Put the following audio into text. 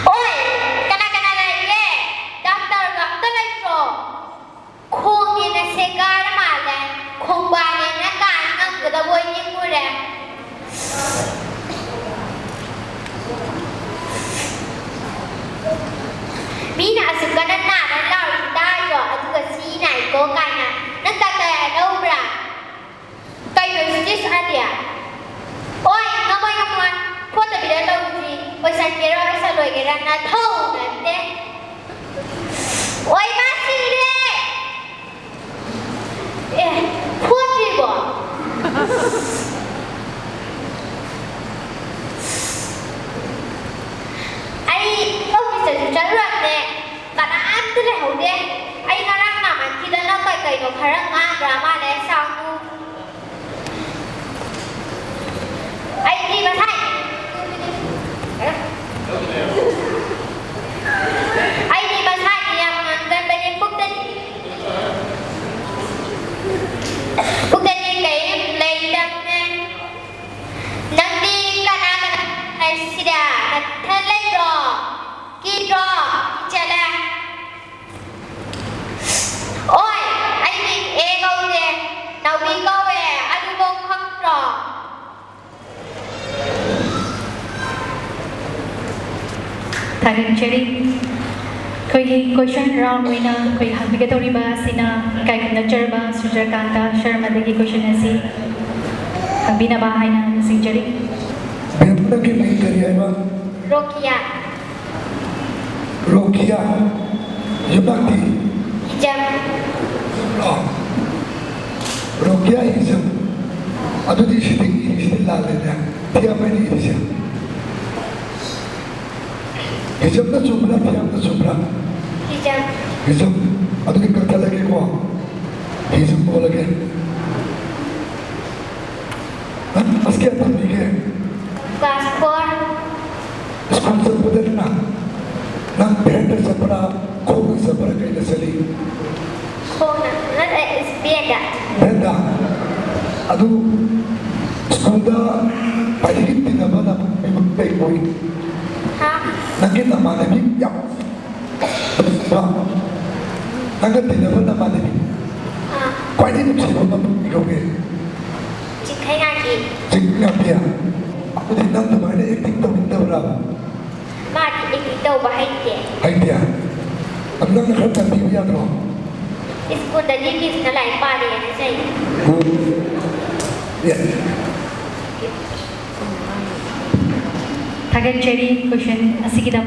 Oi, kana lagi. Doktor doktor itu. Kong ini segar malah. Kong bani nak kan kita boleh nyuruh. Mina asukan nak lau kita yo, aku kasi naik kau kana. Nak tak tahu bra. Kayu sih ada. Oi, ngapain? Foto video tahu sih. Oi, saya kira saya lagi nak tahu nanti. Oi, masih deh. Foto bo. Ai, kau bisa jualan deh. Karena anda dah udah. Ai ngarang nama kita nak kai no karang drama deh samu. Ai đi mà thay. Ai đi mà thay thì làm gần bên em Phúc Tinh cái lấy đâm nè. Nâng đi cả nam này xí đà thân lấy rò kì rò chả là. Ôi anh đi ê câu nè. Nào đi câu về anh bông không rò. Thằng Cherry, koi question round wina koi habigatori ba sina kai nature ba Sujakanta Sharma degi question asi ang binabahay na si Cherry. Benda ke nahi kari ba? Rokia. Rokia. Yabati. Hijab. Oh. Rokia hijab. Adu di sini lal le dia. Dia mani hijab. Hijab na chupra, hijab na chupra. Hijab. Hijab. Adu ke kata lagi ko. Hijab ko lagi. Aske atam dike. Paspor. Sponsor betul na. Nang benda separa, kau separa kaya seli. Kona. Nada beda. Benda. Adu sekolah pagi kita mana memang baik boy. Hah? Nanti nama nabi ya. Nanti tidak pernah nama nabi. Hah? Kau ini mesti nama ikut ke. Cikai lagi. Jika dia, aku tidak nama ini acting tu minta berapa. Mati itu bahaya dia. Hai dia. Aku nak kerja di dia tu. Isku tadi di sana lain pada yang saya. Ya. Thằng Cherry question asi kita